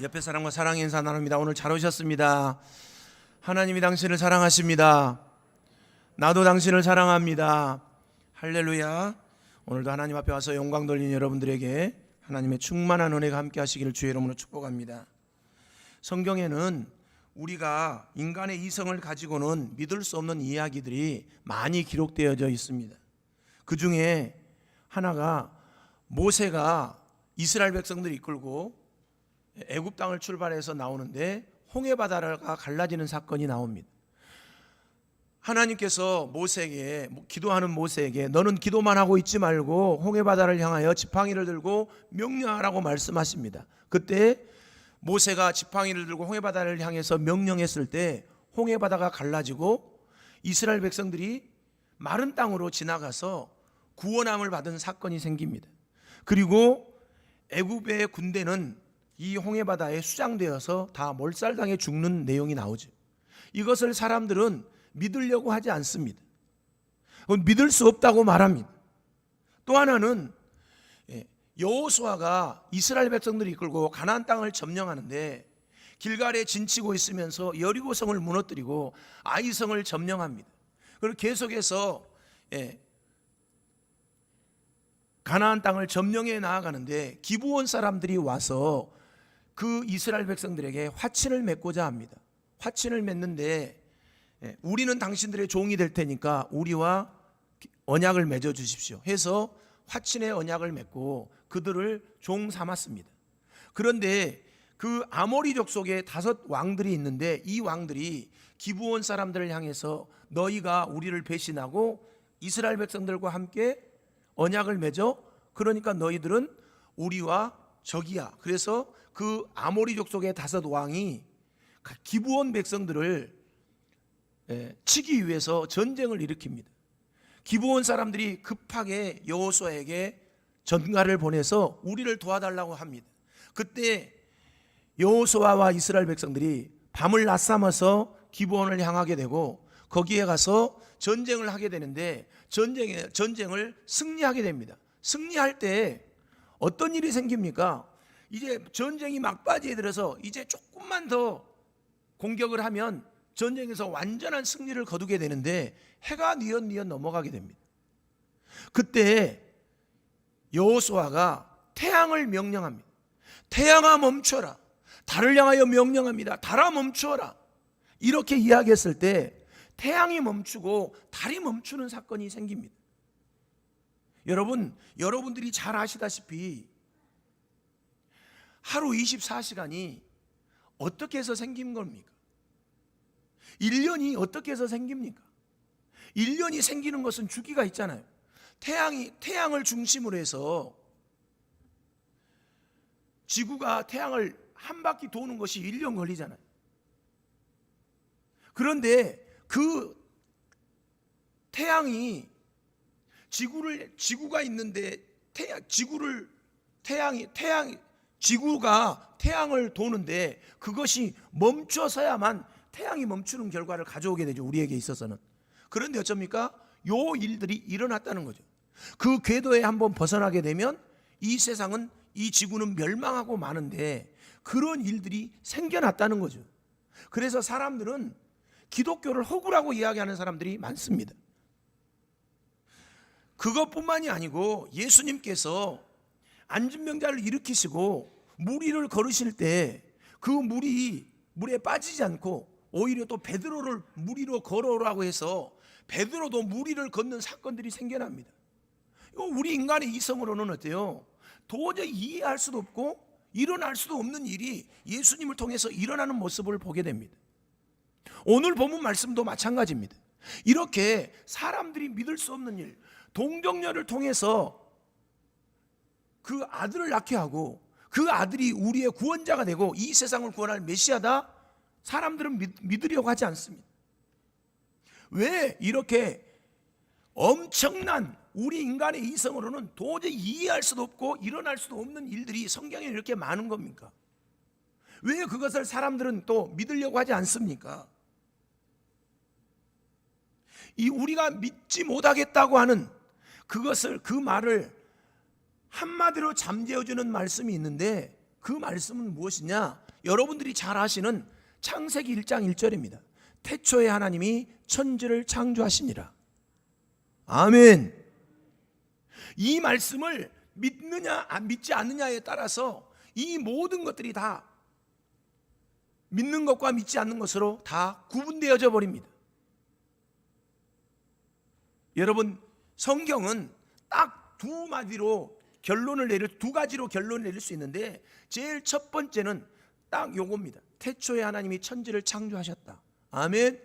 옆에 사람과 사랑의 인사 나눕니다. 오늘 잘 오셨습니다. 하나님이 당신을 사랑하십니다. 나도 당신을 사랑합니다. 할렐루야. 오늘도 하나님 앞에 와서 영광 돌리는 여러분들에게 하나님의 충만한 은혜가 함께 하시기를 주의 이름으로 축복합니다. 성경에는 우리가 인간의 이성을 가지고는 믿을 수 없는 이야기들이 많이 기록되어져 있습니다. 그 중에 하나가 모세가 이스라엘 백성들을 이끌고 애굽 땅을 출발해서 나오는데 홍해바다가 갈라지는 사건이 나옵니다. 하나님께서 모세에게, 기도하는 모세에게 너는 기도만 하고 있지 말고 홍해바다를 향하여 지팡이를 들고 명령하라고 말씀하십니다. 그때 모세가 지팡이를 들고 홍해바다를 향해서 명령했을 때 홍해바다가 갈라지고 이스라엘 백성들이 마른 땅으로 지나가서 구원함을 받은 사건이 생깁니다. 그리고 애굽의 군대는 이 홍해바다에 수장되어서 다 몰살당해 죽는 내용이 나오죠. 이것을 사람들은 믿으려고 하지 않습니다. 믿을 수 없다고 말합니다. 또 하나는 여호수아가 이스라엘 백성들을 이끌고 가나안 땅을 점령하는데 길갈에 진치고 있으면서 여리고성을 무너뜨리고 아이성을 점령합니다. 그리고 계속해서 가나안 땅을 점령해 나아가는데 기브온 사람들이 와서 그 이스라엘 백성들에게 화친을 맺고자 합니다. 화친을 맺는데 우리는 당신들의 종이 될 테니까 우리와 언약을 맺어 주십시오 해서 화친의 언약을 맺고 그들을 종 삼았습니다. 그런데 그 아모리족 속에 5 왕들이 있는데 이 왕들이 기브온 사람들을 향해서 너희가 우리를 배신하고 이스라엘 백성들과 함께 언약을 맺어 그러니까 너희들은 우리와 적이야. 그래서 그 아모리족 속의 5 왕이 기브온 백성들을 치기 위해서 전쟁을 일으킵니다. 기브온 사람들이 급하게 여호수아에게 전가를 보내서 우리를 도와달라고 합니다. 그때 여호수아와 이스라엘 백성들이 밤을 낮삼아서 기브온을 향하게 되고 거기에 가서 전쟁을 하게 되는데 전쟁을 승리하게 됩니다. 승리할 때 어떤 일이 생깁니까? 이제 전쟁이 막바지에 들어서 이제 조금만 더 공격을 하면 전쟁에서 완전한 승리를 거두게 되는데 해가 뉘엿뉘엿 넘어가게 됩니다. 그때 여호수아가 태양을 명령합니다. 태양아 멈춰라. 달을 향하여 명령합니다. 달아 멈추어라. 이렇게 이야기했을 때 태양이 멈추고 달이 멈추는 사건이 생깁니다. 여러분들이 잘 아시다시피 하루 24시간이 어떻게 해서 생긴 겁니까? 1년이 어떻게 해서 생깁니까? 1년이 생기는 것은 주기가 있잖아요. 태양을 중심으로 해서 지구가 태양을 한 바퀴 도는 것이 1년 걸리잖아요. 그런데 그 태양이 지구가 있는데 지구가 태양을 도는데 그것이 멈춰서야만 태양이 멈추는 결과를 가져오게 되죠. 우리에게 있어서는. 그런데 어쩝니까? 요 일들이 일어났다는 거죠. 그 궤도에 한번 벗어나게 되면 이 세상은, 이 지구는 멸망하고 마는데 그런 일들이 생겨났다는 거죠. 그래서 사람들은 기독교를 허구라고 이야기하는 사람들이 많습니다. 그것뿐만이 아니고 예수님께서 안진병자를 일으키시고 물 위를 걸으실 때 그 물에 빠지지 않고 오히려 또 베드로를 물 위로 걸어오라고 해서 베드로도 물 위를 걷는 사건들이 생겨납니다. 이거 우리 인간의 이성으로는 어때요? 도저히 이해할 수도 없고 일어날 수도 없는 일이 예수님을 통해서 일어나는 모습을 보게 됩니다. 오늘 본문 말씀도 마찬가지입니다. 이렇게 사람들이 믿을 수 없는 일, 동정녀를 통해서 그 아들을 낳게 하고 그 아들이 우리의 구원자가 되고 이 세상을 구원할 메시아다, 사람들은 믿으려고 하지 않습니다. 왜 이렇게 엄청난 우리 인간의 이성으로는 도저히 이해할 수도 없고 일어날 수도 없는 일들이 성경에 이렇게 많은 겁니까? 왜 그것을 사람들은 또 믿으려고 하지 않습니까? 이 우리가 믿지 못하겠다고 하는 그 말을 한마디로 잠재워주는 말씀이 있는데 그 말씀은 무엇이냐? 여러분들이 잘 아시는 창세기 1장 1절입니다. 태초에 하나님이 천지를 창조하시니라. 아멘. 이 말씀을 믿느냐 믿지 않느냐에 따라서 이 모든 것들이 다 믿는 것과 믿지 않는 것으로 다 구분되어져 버립니다. 여러분, 성경은 딱 두 가지로 결론을 내릴 수 있는데, 제일 첫 번째는 딱 요겁니다. 태초에 하나님이 천지를 창조하셨다. 아멘.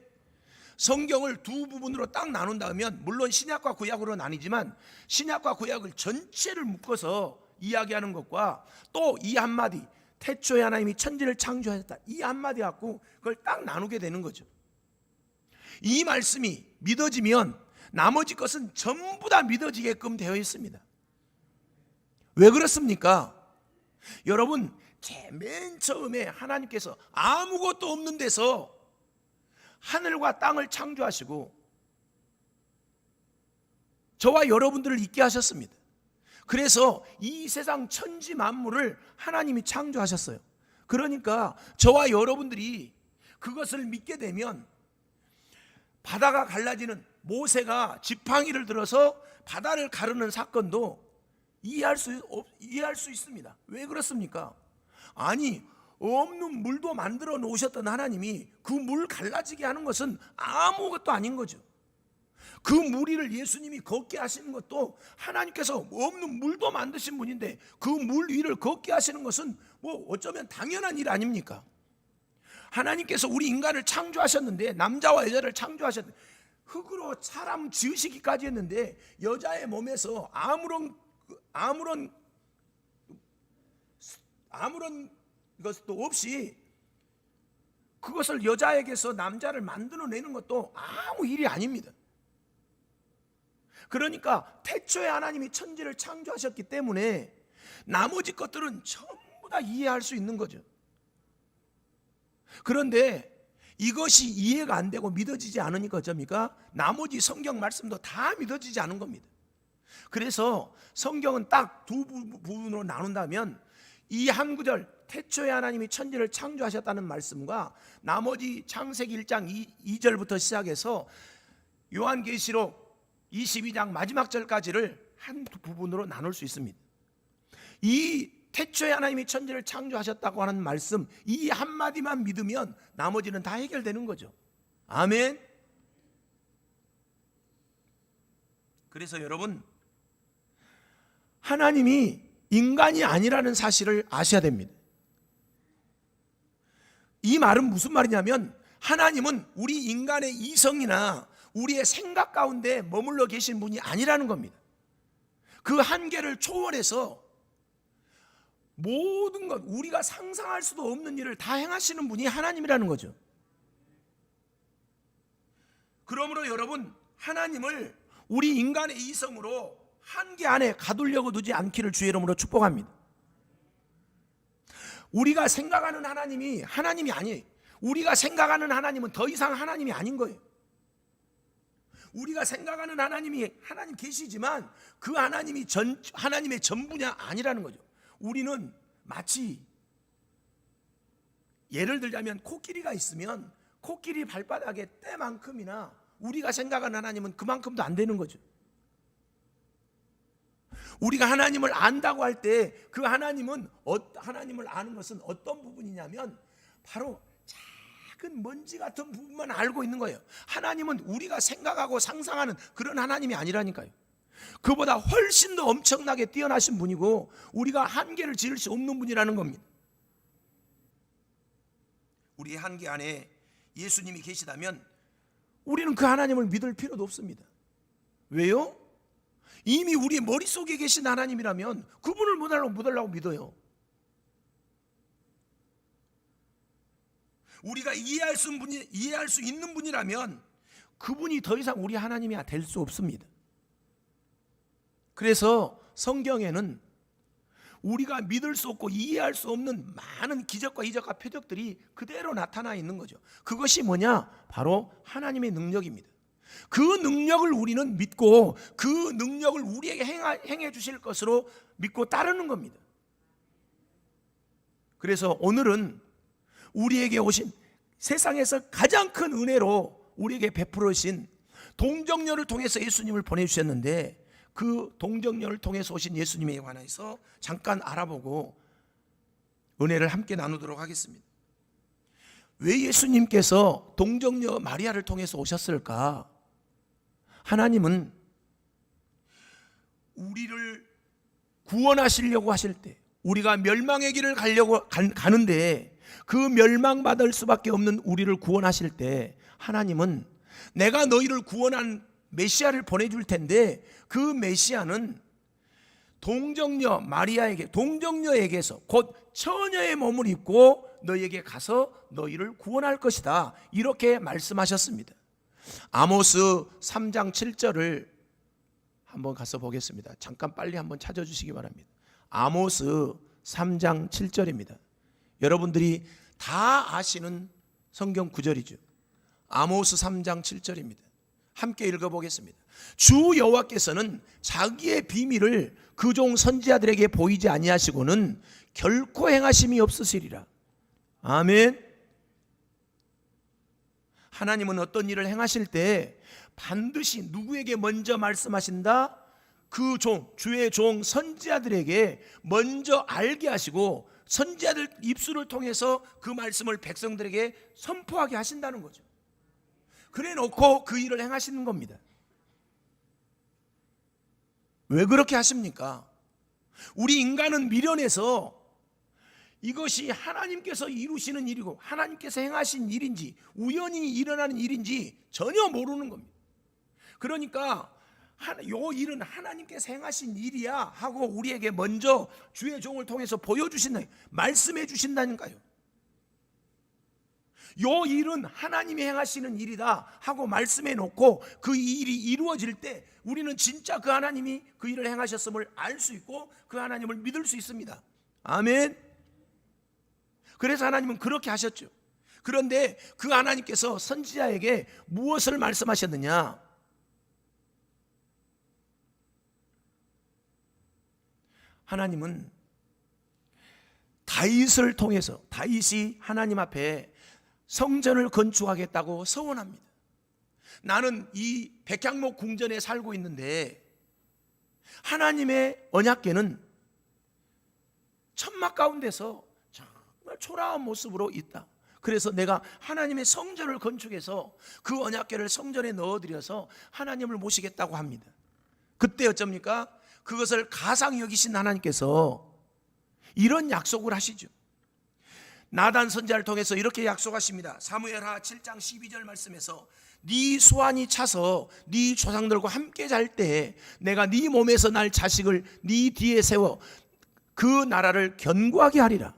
성경을 두 부분으로 딱 나눈다면, 물론 신약과 구약으로 나뉘지만 신약과 구약을 전체를 묶어서 이야기하는 것과 또 이 한마디, 태초에 하나님이 천지를 창조하셨다, 이 한마디 갖고 그걸 딱 나누게 되는 거죠. 이 말씀이 믿어지면 나머지 것은 전부 다 믿어지게끔 되어 있습니다. 왜 그렇습니까? 여러분, 맨 처음에 하나님께서 아무것도 없는 데서 하늘과 땅을 창조하시고 저와 여러분들을 있게 하셨습니다. 그래서 이 세상 천지 만물을 하나님이 창조하셨어요. 그러니까 저와 여러분들이 그것을 믿게 되면 바다가 갈라지는, 모세가 지팡이를 들어서 바다를 가르는 사건도 이해할 수 있습니다. 왜 그렇습니까? 아니, 없는 물도 만들어 놓으셨던 하나님이 그 물 갈라지게 하는 것은 아무것도 아닌 거죠. 그 물 위를 예수님이 걷게 하시는 것도 하나님께서 없는 물도 만드신 분인데 그 물 위를 걷게 하시는 것은 뭐 어쩌면 당연한 일 아닙니까? 하나님께서 우리 인간을 창조하셨는데, 남자와 여자를 창조하셨는데, 흙으로 사람 지으시기까지 했는데 여자의 몸에서 아무런 것도 없이 그것을 여자에게서 남자를 만들어내는 것도 아무 일이 아닙니다. 그러니까 태초에 하나님이 천지를 창조하셨기 때문에 나머지 것들은 전부 다 이해할 수 있는 거죠. 그런데 이것이 이해가 안 되고 믿어지지 않으니까 어쩝니까? 나머지 성경 말씀도 다 믿어지지 않은 겁니다. 그래서 성경은 딱 두 부분으로 나눈다면, 이 한 구절, 태초에 하나님이 천지를 창조하셨다는 말씀과 나머지 창세기 1장 2절부터 시작해서 요한계시록 22장 마지막 절까지를 한 부분으로 나눌 수 있습니다. 이 태초에 하나님이 천지를 창조하셨다고 하는 말씀, 이 한마디만 믿으면 나머지는 다 해결되는 거죠. 아멘. 그래서 여러분, 하나님이 인간이 아니라는 사실을 아셔야 됩니다. 이 말은 무슨 말이냐면, 하나님은 우리 인간의 이성이나 우리의 생각 가운데 머물러 계신 분이 아니라는 겁니다. 그 한계를 초월해서 모든 것, 우리가 상상할 수도 없는 일을 다 행하시는 분이 하나님이라는 거죠. 그러므로 여러분, 하나님을 우리 인간의 이성으로 한계 안에 가두려고 두지 않기를 주의 이름으로 축복합니다. 우리가 생각하는 하나님이 아니에요. 우리가 생각하는 하나님은 더 이상 하나님이 아닌 거예요. 우리가 생각하는 하나님 계시지만 그 하나님이 하나님의 전부냐 아니라는 거죠. 우리는 마치, 예를 들자면 코끼리가 있으면 코끼리 발바닥에 때만큼이나 우리가 생각하는 하나님은 그만큼도 안 되는 거죠. 우리가 하나님을 안다고 할 때 그 하나님을 아는 것은 어떤 부분이냐면 바로 작은 먼지 같은 부분만 알고 있는 거예요. 하나님은 우리가 생각하고 상상하는 그런 하나님이 아니라니까요. 그보다 훨씬 더 엄청나게 뛰어나신 분이고 우리가 한계를 지을 수 없는 분이라는 겁니다. 우리의 한계 안에 예수님이 계시다면 우리는 그 하나님을 믿을 필요도 없습니다. 왜요? 이미 우리 머릿속에 계신 하나님이라면 그분을 못 알라고 믿어요. 우리가 이해할 수 있는 분이라면 그분이 더 이상 우리 하나님이 될 수 없습니다. 그래서 성경에는 우리가 믿을 수 없고 이해할 수 없는 많은 기적과 이적과 표적들이 그대로 나타나 있는 거죠. 그것이 뭐냐? 바로 하나님의 능력입니다. 그 능력을 우리는 믿고 그 능력을 우리에게 행해 주실 것으로 믿고 따르는 겁니다. 그래서 오늘은 우리에게 오신 세상에서 가장 큰 은혜로 우리에게 베풀으신 동정녀를 통해서 예수님을 보내주셨는데, 그 동정녀를 통해서 오신 예수님에 관해서 잠깐 알아보고 은혜를 함께 나누도록 하겠습니다. 왜 예수님께서 동정녀 마리아를 통해서 오셨을까? 하나님은 우리를 구원하시려고 하실 때, 우리가 멸망의 길을 가는데 그 멸망받을 수밖에 없는 우리를 구원하실 때, 하나님은 내가 너희를 구원한 메시아를 보내줄 텐데, 그 메시아는 동정녀 마리아에게, 동정녀에게서 곧 처녀의 몸을 입고 너희에게 가서 너희를 구원할 것이다, 이렇게 말씀하셨습니다. 아모스 3장 7절을 한번 가서 보겠습니다. 잠깐 빨리 한번 찾아주시기 바랍니다. 아모스 3장 7절입니다. 여러분들이 다 아시는 성경 구절이죠. 아모스 3장 7절입니다. 함께 읽어보겠습니다. 주 여호와께서는 자기의 비밀을 그 종 선지자들에게 보이지 아니하시고는 결코 행하심이 없으시리라. 아멘. 하나님은 어떤 일을 행하실 때 반드시 누구에게 먼저 말씀하신다? 그 종, 주의 종 선지자들에게 먼저 알게 하시고 선지자들 입술을 통해서 그 말씀을 백성들에게 선포하게 하신다는 거죠. 그래 놓고 그 일을 행하시는 겁니다. 왜 그렇게 하십니까? 우리 인간은 미련해서 이것이 하나님께서 이루시는 일이고 하나님께서 행하신 일인지 우연히 일어나는 일인지 전혀 모르는 겁니다. 그러니까 요 일은 하나님께서 행하신 일이야 하고 우리에게 먼저 주의 종을 통해서 보여주신다, 말씀해 주신다니까요. 요 일은 하나님이 행하시는 일이다 하고 말씀해 놓고 그 일이 이루어질 때 우리는 진짜 그 하나님이 그 일을 행하셨음을 알 수 있고 그 하나님을 믿을 수 있습니다. 아멘. 그래서 하나님은 그렇게 하셨죠. 그런데 그 하나님께서 선지자에게 무엇을 말씀하셨느냐? 하나님은 다윗을 통해서, 다윗이 하나님 앞에 성전을 건축하겠다고 서원합니다. 나는 이 백향목 궁전에 살고 있는데 하나님의 언약궤는 천막 가운데서 정말 초라한 모습으로 있다. 그래서 내가 하나님의 성전을 건축해서 그 언약궤를 성전에 넣어드려서 하나님을 모시겠다고 합니다. 그때 어쩝니까? 그것을 가상히 여기신 하나님께서 이런 약속을 하시죠. 나단 선지자를 통해서 이렇게 약속하십니다. 사무엘하 7장 12절 말씀에서 네 수완이 차서 네 조상들과 함께 잘 때 내가 네 몸에서 날 자식을 네 뒤에 세워 그 나라를 견고하게 하리라.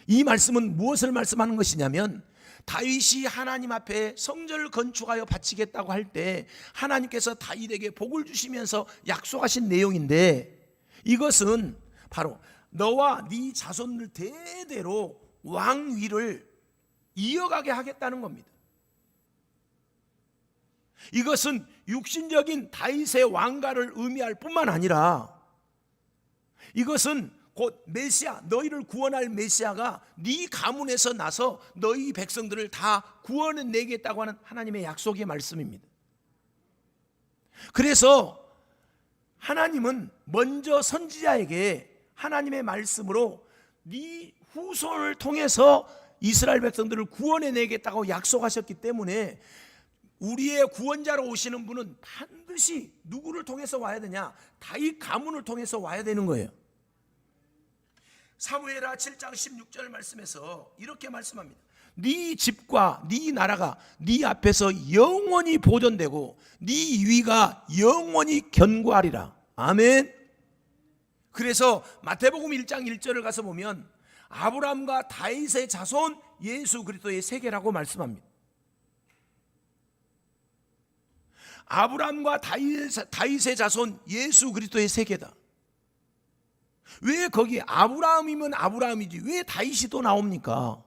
이 말씀은 무엇을 말씀하는 것이냐면 다윗이 하나님 앞에 성전을 건축하여 바치겠다고 할 때 하나님께서 다윗에게 복을 주시면서 약속하신 내용인데, 이것은 바로 너와 네 자손들 대대로 왕위를 이어가게 하겠다는 겁니다. 이것은 육신적인 다윗의 왕가를 의미할 뿐만 아니라 이것은 곧 메시아, 너희를 구원할 메시아가 네 가문에서 나서 너희 백성들을 다 구원해내겠다고 하는 하나님의 약속의 말씀입니다. 그래서 하나님은 먼저 선지자에게 하나님의 말씀으로 네 후손을 통해서 이스라엘 백성들을 구원해내겠다고 약속하셨기 때문에 우리의 구원자로 오시는 분은 반드시 누구를 통해서 와야 되냐? 다윗 가문을 통해서 와야 되는 거예요. 사무엘하 7장 16절 말씀에서 이렇게 말씀합니다. 네 집과 네 나라가 네 앞에서 영원히 보존되고 네 위가 영원히 견고하리라. 아멘. 그래서 마태복음 1장 1절을 가서 보면 아브라함과 다윗의 자손 예수 그리스도의 세계라고 말씀합니다. 아브라함과 다윗의 자손 예수 그리스도의 세계다. 왜 거기 아브라함이면 아브라함이지 왜 다윗이 또 나옵니까?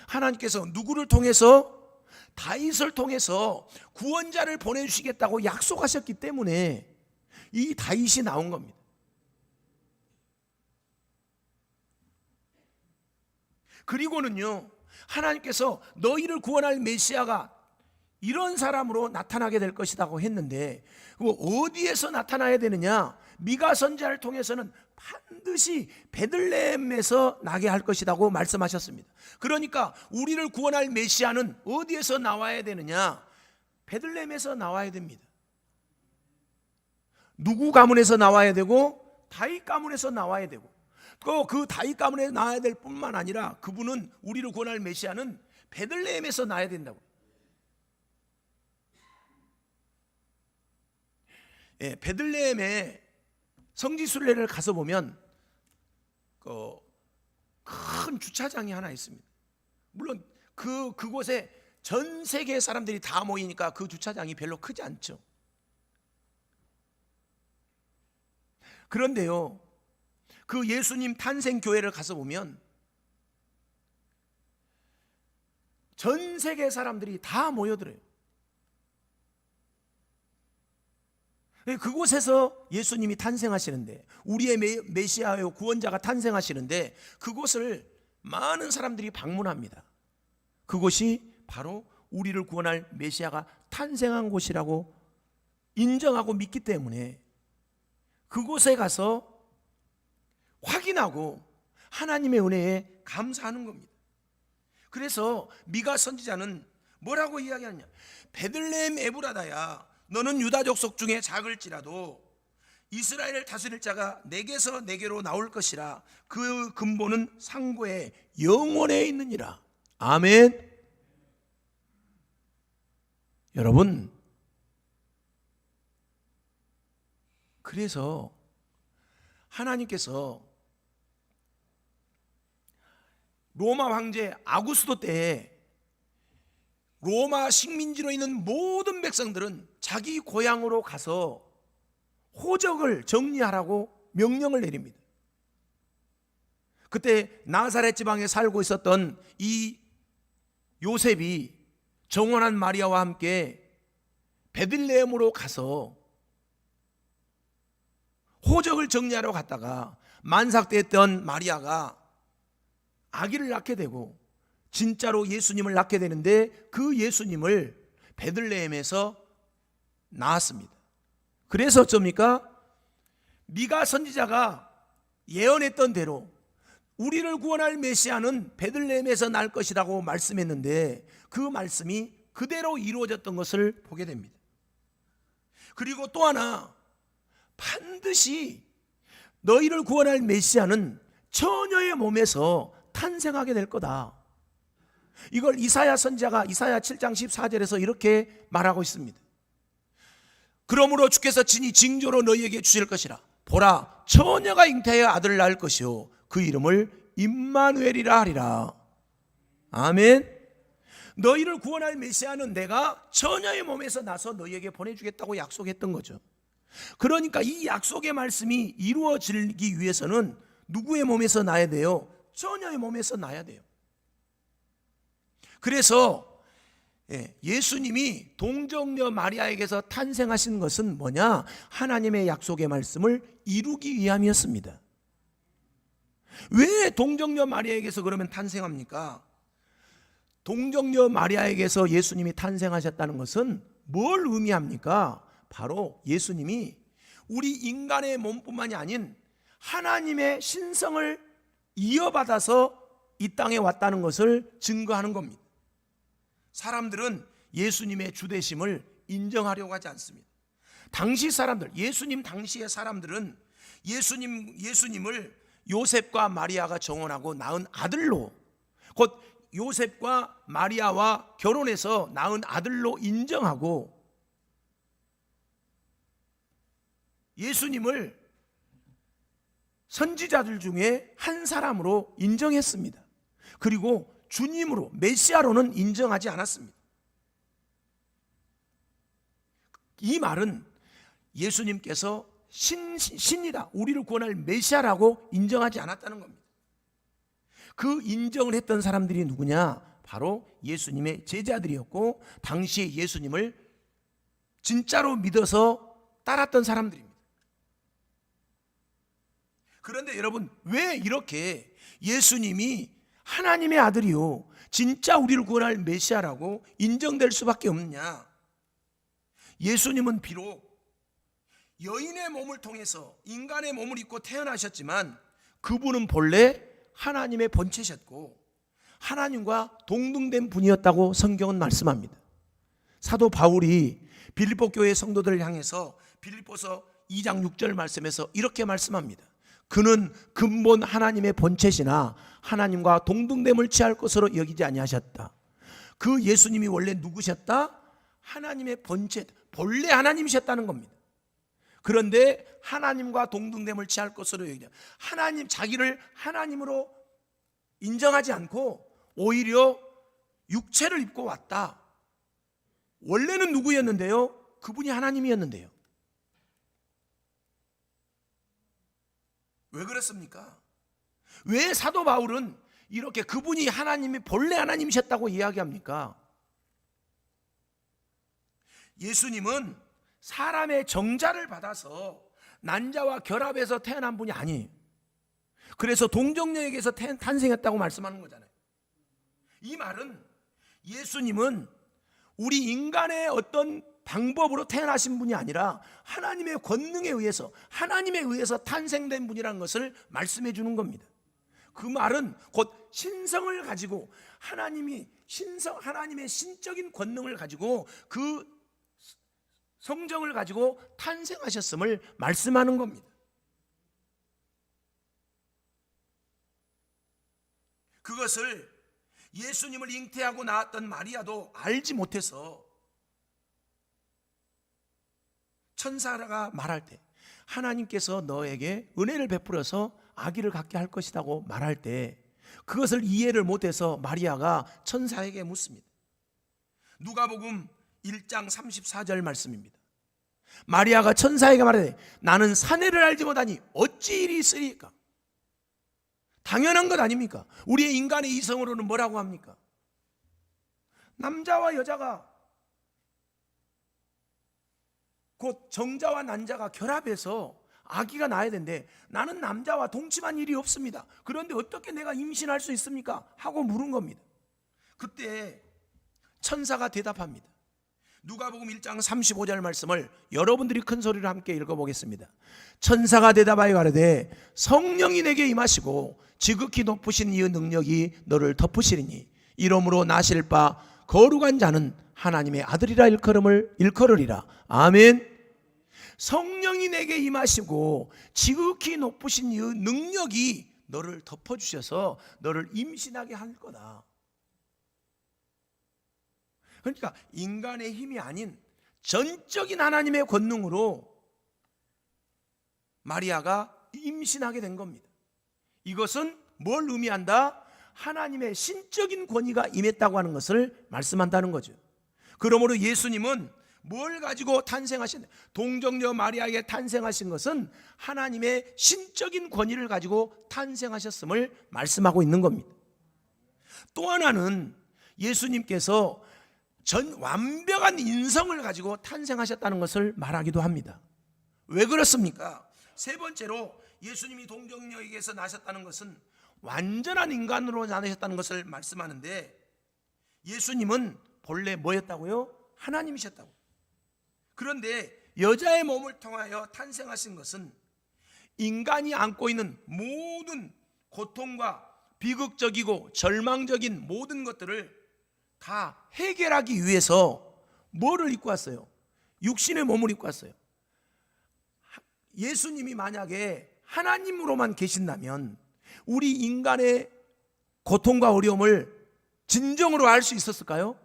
하나님께서 누구를 통해서? 다윗을 통해서 구원자를 보내주시겠다고 약속하셨기 때문에 이 다윗이 나온 겁니다. 그리고는요, 하나님께서 너희를 구원할 메시아가 이런 사람으로 나타나게 될 것이라고 했는데, 어디에서 나타나야 되느냐? 미가 선지자를 통해서는 반드시 베들레헴에서 나게 할 것이라고 말씀하셨습니다. 그러니까 우리를 구원할 메시아는 어디에서 나와야 되느냐? 베들레헴에서 나와야 됩니다. 누구 가문에서 나와야 되고 다윗 가문에서 나와야 되고, 또 그 다윗 가문에 나와야 될 뿐만 아니라 그분은, 우리를 구원할 메시아는 베들레헴에서 나야 된다고. 예, 베들레헴에 성지순례를 가서 보면 큰 주차장이 하나 있습니다. 물론 그곳에 전 세계 사람들이 다 모이니까 그 주차장이 별로 크지 않죠. 그런데요, 그 예수님 탄생 교회를 가서 보면 전 세계 사람들이 다 모여들어요. 그곳에서 예수님이 탄생하시는데, 우리의 메시아요 구원자가 탄생하시는데, 그곳을 많은 사람들이 방문합니다. 그곳이 바로 우리를 구원할 메시아가 탄생한 곳이라고 인정하고 믿기 때문에 그곳에 가서 확인하고 하나님의 은혜에 감사하는 겁니다. 그래서 미가 선지자는 뭐라고 이야기하느냐? 베들레헴 에브라다야, 너는 유다 족속 중에 작을지라도 이스라엘을 다스릴 자가 내게서 내게로 나올 것이라. 그 근본은 상고의 영원에 있느니라. 아멘. 여러분, 그래서 하나님께서 로마 황제 아구스도 때에 로마 식민지로 있는 모든 백성들은 자기 고향으로 가서 호적을 정리하라고 명령을 내립니다. 그때 나사렛 지방에 살고 있었던 이 요셉이 정원한 마리아와 함께 베들레헴으로 가서 호적을 정리하러 갔다가 만삭됐던 마리아가 아기를 낳게 되고 진짜로 예수님을 낳게 되는데, 그 예수님을 베들레헴에서 낳았습니다. 그래서 어쩝니까? 미가 선지자가 예언했던 대로 우리를 구원할 메시아는 베들레헴에서 날 것이라고 말씀했는데, 그 말씀이 그대로 이루어졌던 것을 보게 됩니다. 그리고 또 하나, 반드시 너희를 구원할 메시아는 처녀의 몸에서 탄생하게 될 거다. 이걸 이사야 선지자가 이사야 7장 14절에서 이렇게 말하고 있습니다. 그러므로 주께서 친히 징조로 너희에게 주실 것이라. 보라, 처녀가 잉태하여 아들을 낳을 것이요 그 이름을 임마누엘이라 하리라. 아멘. 너희를 구원할 메시아는 내가 처녀의 몸에서 나서 너희에게 보내주겠다고 약속했던 거죠. 그러니까 이 약속의 말씀이 이루어지기 위해서는 누구의 몸에서 나야 돼요? 처녀의 몸에서 나야 돼요. 그래서 예수님이 동정녀 마리아에게서 탄생하신 것은 뭐냐? 하나님의 약속의 말씀을 이루기 위함이었습니다. 왜 동정녀 마리아에게서 그러면 탄생합니까? 동정녀 마리아에게서 예수님이 탄생하셨다는 것은 뭘 의미합니까? 바로 예수님이 우리 인간의 몸뿐만이 아닌 하나님의 신성을 이어받아서 이 땅에 왔다는 것을 증거하는 겁니다. 사람들은 예수님의 주되심을 인정하려고 하지 않습니다. 당시 사람들, 예수님 당시의 사람들은 예수님을 요셉과 마리아가 정혼하고 낳은 아들로, 곧 요셉과 마리아와 결혼해서 낳은 아들로 인정하고, 예수님을 선지자들 중에 한 사람으로 인정했습니다. 그리고 주님으로, 메시아로는 인정하지 않았습니다. 이 말은 예수님께서 신이다, 우리를 구원할 메시아라고 인정하지 않았다는 겁니다. 그 인정을 했던 사람들이 누구냐? 바로 예수님의 제자들이었고, 당시에 예수님을 진짜로 믿어서 따랐던 사람들입니다. 그런데 여러분, 왜 이렇게 예수님이 하나님의 아들이요 진짜 우리를 구원할 메시아라고 인정될 수밖에 없느냐? 예수님은 비록 여인의 몸을 통해서 인간의 몸을 입고 태어나셨지만 그분은 본래 하나님의 본체셨고 하나님과 동등된 분이었다고 성경은 말씀합니다. 사도 바울이 빌립보 교회 성도들을 향해서 빌립보서 2장 6절 말씀에서 이렇게 말씀합니다. 그는 근본 하나님의 본체시나 하나님과 동등됨을 취할 것으로 여기지 아니하셨다. 그 예수님이 원래 누구셨다? 하나님의 본체, 본래 하나님이셨다는 겁니다. 그런데 하나님과 동등됨을 취할 것으로 여기냐, 하나님, 자기를 하나님으로 인정하지 않고 오히려 육체를 입고 왔다. 원래는 누구였는데요? 그분이 하나님이었는데요. 왜 그렇습니까? 왜 사도 바울은 이렇게 그분이 하나님이 본래 하나님이셨다고 이야기합니까? 예수님은 사람의 정자를 받아서 난자와 결합해서 태어난 분이 아니에요. 그래서 동정녀에게서 탄생했다고 말씀하는 거잖아요. 이 말은 예수님은 우리 인간의 어떤 방법으로 태어나신 분이 아니라 하나님의 권능에 의해서, 하나님에 의해서 탄생된 분이라는 것을 말씀해 주는 겁니다. 그 말은 곧 신성을 가지고 하나님의 신적인 권능을 가지고 그 성정을 가지고 탄생하셨음을 말씀하는 겁니다. 그것을 예수님을 잉태하고 낳았던 마리아도 알지 못해서 천사가 말할 때 하나님께서 너에게 은혜를 베풀어서 아기를 갖게 할 것이라고 말할 때 그것을 이해를 못해서 마리아가 천사에게 묻습니다. 누가복음 1장 34절 말씀입니다. 마리아가 천사에게 말하되 나는 사내를 알지 못하니 어찌 일이 있으리까? 당연한 것 아닙니까? 우리의 인간의 이성으로는 뭐라고 합니까? 남자와 여자가 곧 정자와 난자가 결합해서 아기가 나야 되는데 나는 남자와 동침한 일이 없습니다. 그런데 어떻게 내가 임신할 수 있습니까? 하고 물은 겁니다. 그때 천사가 대답합니다. 누가복음 1장 35절 말씀을 여러분들이 큰 소리로 함께 읽어보겠습니다. 천사가 대답하여 가로되 성령이 내게 임하시고 지극히 높으신 이의 능력이 너를 덮으시리니 이러므로 나실 바 거룩한 자는 하나님의 아들이라 일컬으리라. 아멘. 성령이 내게 임하시고 지극히 높으신 이의 능력이 너를 덮어주셔서 너를 임신하게 할 거다. 그러니까 인간의 힘이 아닌 전적인 하나님의 권능으로 마리아가 임신하게 된 겁니다. 이것은 뭘 의미한다? 하나님의 신적인 권위가 임했다고 하는 것을 말씀한다는 거죠. 그러므로 예수님은 뭘 가지고 탄생하신, 동정녀 마리아에게 탄생하신 것은 하나님의 신적인 권위를 가지고 탄생하셨음을 말씀하고 있는 겁니다. 또 하나는 예수님께서 완벽한 인성을 가지고 탄생하셨다는 것을 말하기도 합니다. 왜 그렇습니까? 세 번째로 예수님이 동정녀에게서 나셨다는 것은 완전한 인간으로 나셨다는 것을 말씀하는데 예수님은 본래 뭐였다고요? 하나님이셨다고. 그런데 여자의 몸을 통하여 탄생하신 것은 인간이 안고 있는 모든 고통과 비극적이고 절망적인 모든 것들을 다 해결하기 위해서 뭐를 입고 왔어요? 육신의 몸을 입고 왔어요. 예수님이 만약에 하나님으로만 계신다면 우리 인간의 고통과 어려움을 진정으로 알 수 있었을까요?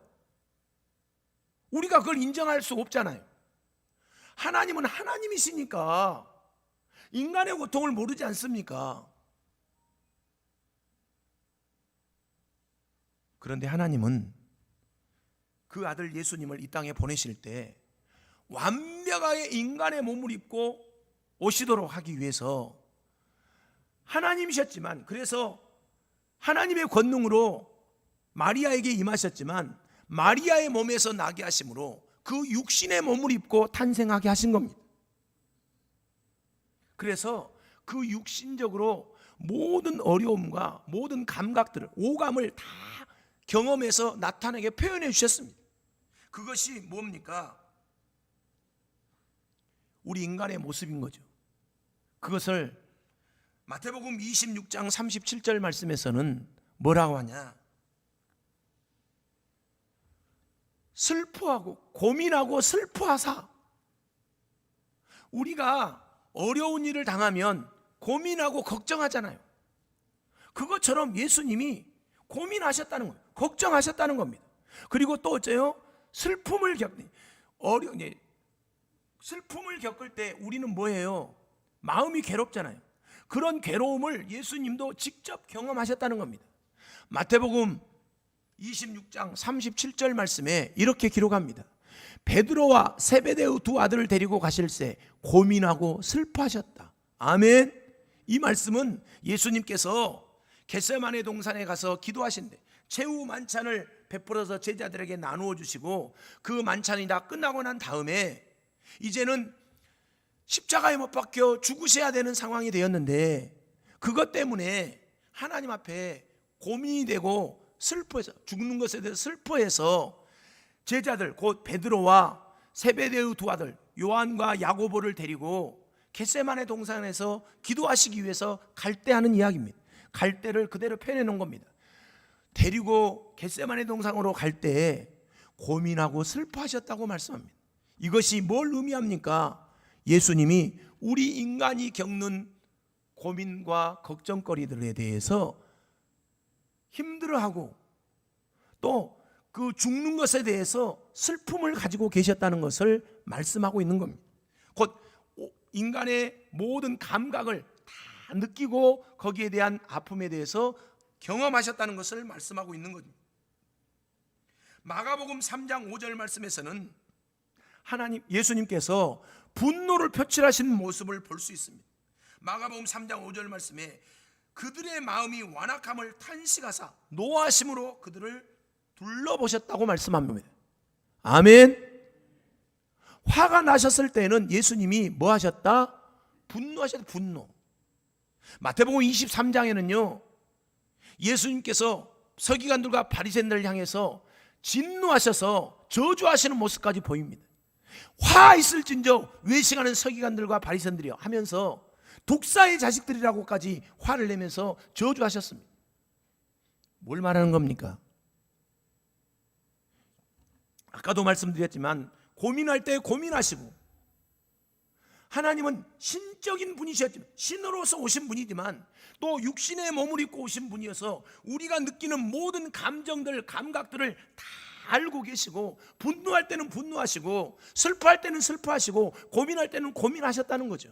우리가 그걸 인정할 수 없잖아요. 하나님은 하나님이시니까 인간의 고통을 모르지 않습니까? 그런데 하나님은 그 아들 예수님을 이 땅에 보내실 때 완벽하게 인간의 몸을 입고 오시도록 하기 위해서 하나님이셨지만, 그래서 하나님의 권능으로 마리아에게 임하셨지만 마리아의 몸에서 나게 하심으로 그 육신의 몸을 입고 탄생하게 하신 겁니다. 그래서 그 육신적으로 모든 어려움과 모든 감각들을, 오감을 다 경험해서 나타내게 표현해 주셨습니다. 그것이 뭡니까? 우리 인간의 모습인 거죠. 그것을 마태복음 26장 37절 말씀에서는 뭐라고 하냐? 슬퍼하고 고민하고 슬퍼하사. 우리가 어려운 일을 당하면 고민하고 걱정하잖아요. 그것처럼 예수님이 고민하셨다는 거예요. 걱정하셨다는 겁니다. 그리고 또 어째요? 슬픔을 겪을 때 우리는 뭐예요? 마음이 괴롭잖아요. 그런 괴로움을 예수님도 직접 경험하셨다는 겁니다. 마태복음 26장 37절 말씀에 이렇게 기록합니다. 베드로와 세베대의 두 아들을 데리고 가실새 고민하고 슬퍼하셨다. 아멘. 이 말씀은 예수님께서 겟세마네 동산에 가서 기도하신대 최후 만찬을 베풀어서 제자들에게 나누어 주시고 그 만찬이 다 끝나고 난 다음에 이제는 십자가에 못 박혀 죽으셔야 되는 상황이 되었는데 그것 때문에 하나님 앞에 고민이 되고 슬퍼해서 죽는 것에 대해서 슬퍼해서 제자들 곧 베드로와 세베대의 두 아들 요한과 야고보를 데리고 겟세마네 동산에서 기도하시기 위해서 갈대하는 이야기입니다. 갈대를 그대로 표현해 놓은 겁니다. 데리고 겟세마네 동산으로 갈 때 고민하고 슬퍼하셨다고 말씀합니다. 이것이 뭘 의미합니까? 예수님이 우리 인간이 겪는 고민과 걱정거리들에 대해서 힘들어하고 또 그 죽는 것에 대해서 슬픔을 가지고 계셨다는 것을 말씀하고 있는 겁니다. 곧 인간의 모든 감각을 다 느끼고 거기에 대한 아픔에 대해서 경험하셨다는 것을 말씀하고 있는 겁니다. 마가복음 3장 5절 말씀에서는 예수님께서 분노를 표출하시는 모습을 볼 수 있습니다. 마가복음 3장 5절 말씀에 그들의 마음이 완악함을 탄식하사 노하심으로 그들을 둘러보셨다고 말씀합니다. 아멘. 화가 나셨을 때는 예수님이 뭐 하셨다? 분노하셨다. 분노. 마태복음 23장에는요 예수님께서 서기관들과 바리새인들을 향해서 진노하셔서 저주하시는 모습까지 보입니다. 화 있을진저 외식하는 서기관들과 바리새인들이요 하면서 독사의 자식들이라고까지 화를 내면서 저주하셨습니다. 뭘 말하는 겁니까? 아까도 말씀드렸지만 고민할 때 고민하시고 하나님은 신적인 분이셨지만 신으로서 오신 분이지만 또 육신의 몸을 입고 오신 분이어서 우리가 느끼는 모든 감정들 감각들을 다 알고 계시고 분노할 때는 분노하시고 슬퍼할 때는 슬퍼하시고 고민할 때는 고민하셨다는 거죠.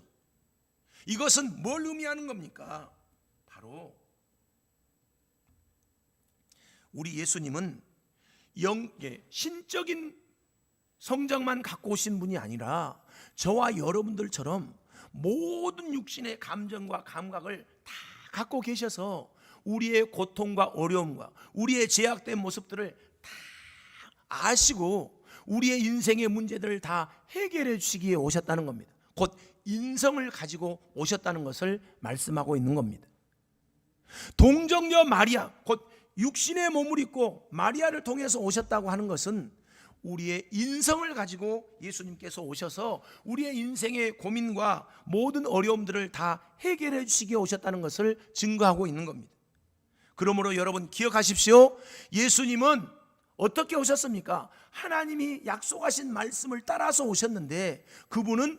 이것은 뭘 의미하는 겁니까? 바로 우리 예수님은 신적인 성장만 갖고 오신 분이 아니라 저와 여러분들처럼 모든 육신의 감정과 감각을 다 갖고 계셔서 우리의 고통과 어려움과 우리의 제약된 모습들을 다 아시고 우리의 인생의 문제들을 다 해결해 주시기에 오셨다는 겁니다. 곧 인성을 가지고 오셨다는 것을 말씀하고 있는 겁니다. 동정녀 마리아, 곧 육신의 몸을 입고 마리아를 통해서 오셨다고 하는 것은 우리의 인성을 가지고 예수님께서 오셔서 우리의 인생의 고민과 모든 어려움들을 다 해결해 주시기에 오셨다는 것을 증거하고 있는 겁니다. 그러므로 여러분 기억하십시오. 예수님은 어떻게 오셨습니까? 하나님이 약속하신 말씀을 따라서 오셨는데 그분은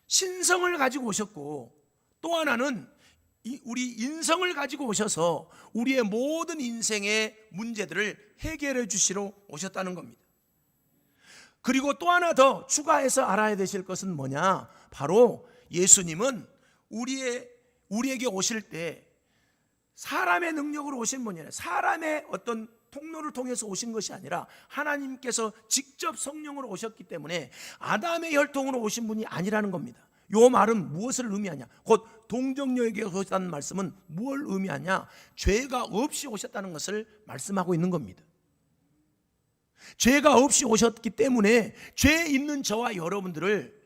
신성을 가지고 오셨고 또 하나는 우리 인성을 가지고 오셔서 우리의 모든 인생의 문제들을 해결해 주시러 오셨다는 겁니다. 그리고 또 하나 더 추가해서 알아야 되실 것은 뭐냐? 바로 예수님은 우리에게 오실 때 사람의 능력으로 오신 분이 아니라 사람의 어떤 통로를 통해서 오신 것이 아니라 하나님께서 직접 성령으로 오셨기 때문에 아담의 혈통으로 오신 분이 아니라는 겁니다. 이 말은 무엇을 의미하냐? 곧 동정녀에게 오셨다는 말씀은 무엇을 의미하냐? 죄가 없이 오셨다는 것을 말씀하고 있는 겁니다. 죄가 없이 오셨기 때문에 죄 있는 저와 여러분들을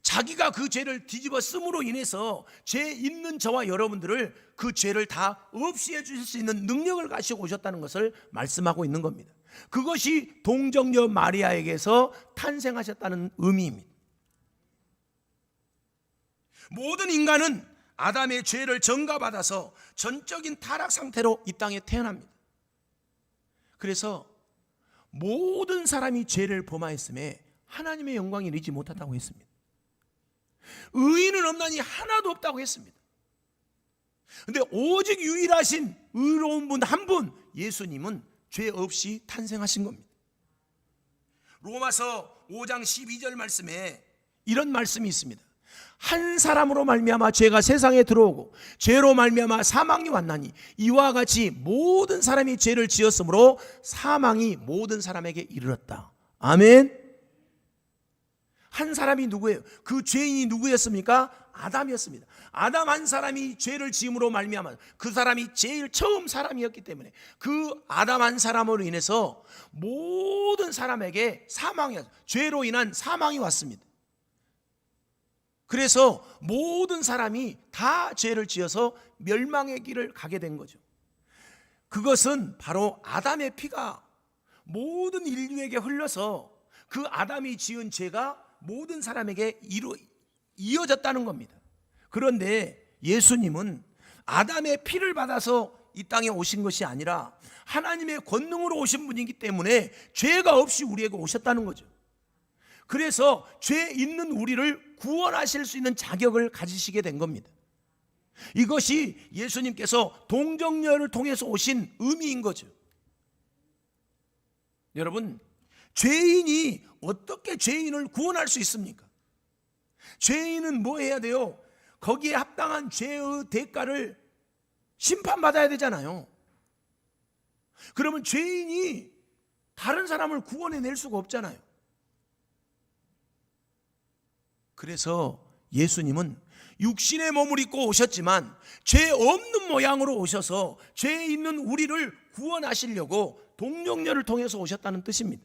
자기가 그 죄를 뒤집어 쓰므로 인해서 죄 있는 저와 여러분들을 그 죄를 다 없이해 주실 수 있는 능력을 가지고 오셨다는 것을 말씀하고 있는 겁니다. 그것이 동정녀 마리아에게서 탄생하셨다는 의미입니다. 모든 인간은 아담의 죄를 전가받아서 전적인 타락 상태로 이 땅에 태어납니다. 그래서 모든 사람이 죄를 범하였음에 하나님의 영광이 이르지 못한다고 했습니다. 의인은 없나니 하나도 없다고 했습니다. 그런데 오직 유일하신 의로운 분 한 분, 예수님은 죄 없이 탄생하신 겁니다. 로마서 5장 12절 말씀에 이런 말씀이 있습니다. 한 사람으로 말미암아 죄가 세상에 들어오고 죄로 말미암아 사망이 왔나니 이와 같이 모든 사람이 죄를 지었으므로 사망이 모든 사람에게 이르렀다. 아멘. 한 사람이 누구예요? 그 죄인이 누구였습니까? 아담이었습니다. 아담 한 사람이 죄를 지음으로 말미암아 그 사람이 제일 처음 사람이었기 때문에 그 아담 한 사람으로 인해서 모든 사람에게 죄로 인한 사망이 왔습니다. 그래서 모든 사람이 다 죄를 지어서 멸망의 길을 가게 된 거죠. 그것은 바로 아담의 피가 모든 인류에게 흘러서 그 아담이 지은 죄가 모든 사람에게 이어졌다는 겁니다. 그런데 예수님은 아담의 피를 받아서 이 땅에 오신 것이 아니라 하나님의 권능으로 오신 분이기 때문에 죄가 없이 우리에게 오셨다는 거죠. 그래서 죄 있는 우리를 구원하실 수 있는 자격을 가지시게 된 겁니다. 이것이 예수님께서 동정녀를 통해서 오신 의미인 거죠. 여러분, 죄인이 어떻게 죄인을 구원할 수 있습니까? 죄인은 뭐 해야 돼요? 거기에 합당한 죄의 대가를 심판받아야 되잖아요. 그러면 죄인이 다른 사람을 구원해낼 수가 없잖아요. 그래서 예수님은 육신의 몸을 입고 오셨지만 죄 없는 모양으로 오셔서 죄 있는 우리를 구원하시려고 동정녀를 통해서 오셨다는 뜻입니다.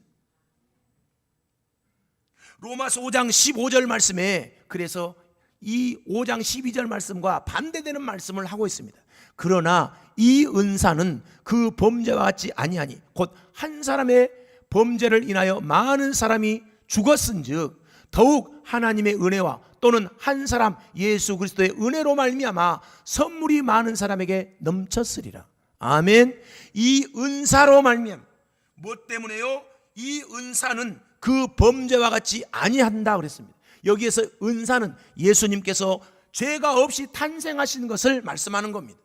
로마서 5장 15절 말씀에 그래서 이 5장 12절 말씀과 반대되는 말씀을 하고 있습니다. 그러나 이 은사는 그 범죄와 같지 아니하니 곧 한 사람의 범죄를 인하여 많은 사람이 죽었은즉 더욱 하나님의 은혜와 또는 한 사람 예수 그리스도의 은혜로 말미암아 선물이 많은 사람에게 넘쳤으리라. 아멘. 이 은사로 말미암아 무엇 때문에요? 이 은사는 그 범죄와 같이 아니한다 그랬습니다. 여기에서 은사는 예수님께서 죄가 없이 탄생하신 것을 말씀하는 겁니다.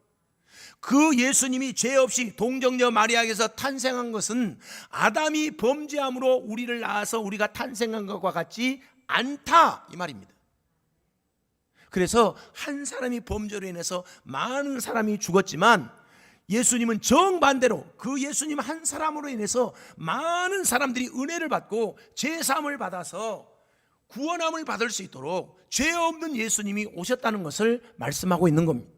그 예수님이 죄 없이 동정녀 마리아에게서 탄생한 것은 아담이 범죄함으로 우리를 낳아서 우리가 탄생한 것과 같지 않다 이 말입니다. 그래서 한 사람이 범죄로 인해서 많은 사람이 죽었지만 예수님은 정반대로 그 예수님 한 사람으로 인해서 많은 사람들이 은혜를 받고 제사함을 받아서 구원함을 받을 수 있도록 죄 없는 예수님이 오셨다는 것을 말씀하고 있는 겁니다.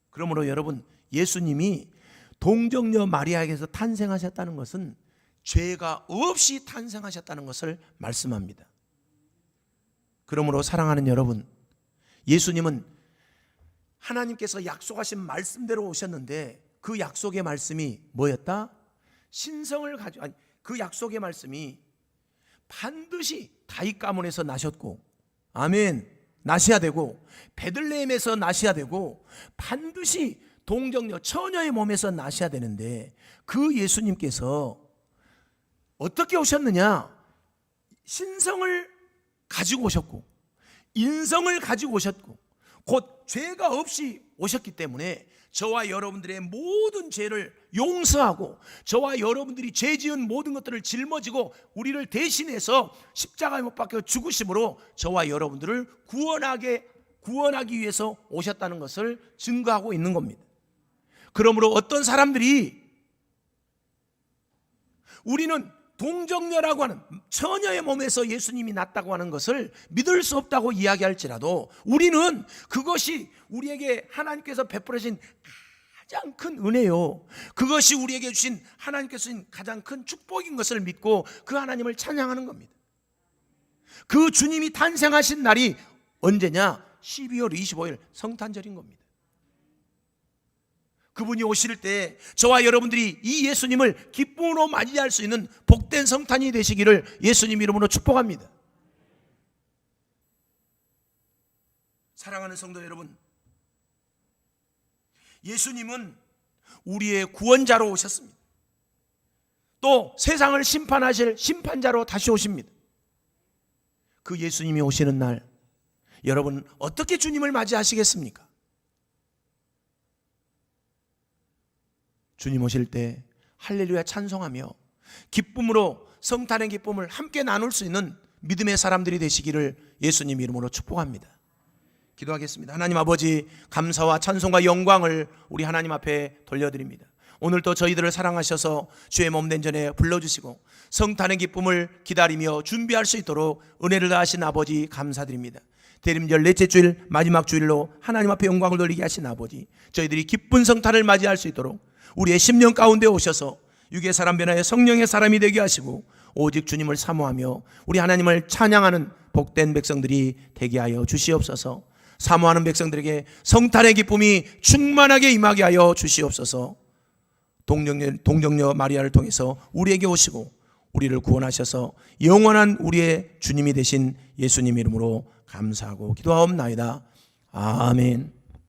그러므로 여러분, 예수님이 동정녀 마리아에게서 탄생하셨다는 것은 죄가 없이 탄생하셨다는 것을 말씀합니다. 그러므로 사랑하는 여러분, 예수님은 하나님께서 약속하신 말씀대로 오셨는데 그 약속의 말씀이 뭐였다? 신성을 가지고 그 약속의 말씀이 반드시 다윗 가문에서 나셨고, 아멘, 나셔야 되고, 베들레헴에서 나셔야 되고, 반드시 동정녀 처녀의 몸에서 나셔야 되는데 그 예수님께서 어떻게 오셨느냐? 신성을 가지고 오셨고 인성을 가지고 오셨고 곧 죄가 없이 오셨기 때문에 저와 여러분들의 모든 죄를 용서하고 저와 여러분들이 죄 지은 모든 것들을 짊어지고 우리를 대신해서 십자가에 못 박혀 죽으심으로 저와 여러분들을 구원하기 위해서 오셨다는 것을 증거하고 있는 겁니다. 그러므로 어떤 사람들이 우리는 동정녀라고 하는 처녀의 몸에서 예수님이 났다고 하는 것을 믿을 수 없다고 이야기할지라도 우리는 그것이 우리에게 하나님께서 베풀으신 가장 큰 은혜요, 그것이 우리에게 주신 하나님께서 주신 가장 큰 축복인 것을 믿고 그 하나님을 찬양하는 겁니다. 그 주님이 탄생하신 날이 언제냐? 12월 25일 성탄절인 겁니다. 그분이 오실 때 저와 여러분들이 이 예수님을 기쁨으로 맞이할 수 있는 복된 성탄이 되시기를 예수님 이름으로 축복합니다. 사랑하는 성도 여러분, 예수님은 우리의 구원자로 오셨습니다. 또 세상을 심판하실 심판자로 다시 오십니다. 그 예수님이 오시는 날 여러분 어떻게 주님을 맞이하시겠습니까? 주님 오실 때 할렐루야 찬송하며 기쁨으로 성탄의 기쁨을 함께 나눌 수 있는 믿음의 사람들이 되시기를 예수님 이름으로 축복합니다. 기도하겠습니다. 하나님 아버지, 감사와 찬송과 영광을 우리 하나님 앞에 돌려드립니다. 오늘도 저희들을 사랑하셔서 주의 몸된 전에 불러주시고 성탄의 기쁨을 기다리며 준비할 수 있도록 은혜를 다하신 아버지 감사드립니다. 대림절 넷째 주일 마지막 주일로 하나님 앞에 영광을 돌리게 하신 아버지, 저희들이 기쁜 성탄을 맞이할 수 있도록 우리의 심령 가운데 오셔서 육의 사람 변화의 성령의 사람이 되게 하시고 오직 주님을 사모하며 우리 하나님을 찬양하는 복된 백성들이 되게 하여 주시옵소서. 사모하는 백성들에게 성탄의 기쁨이 충만하게 임하게 하여 주시옵소서. 동정녀 마리아를 통해서 우리에게 오시고 우리를 구원하셔서 영원한 우리의 주님이 되신 예수님 이름으로 감사하고 기도하옵나이다. 아멘.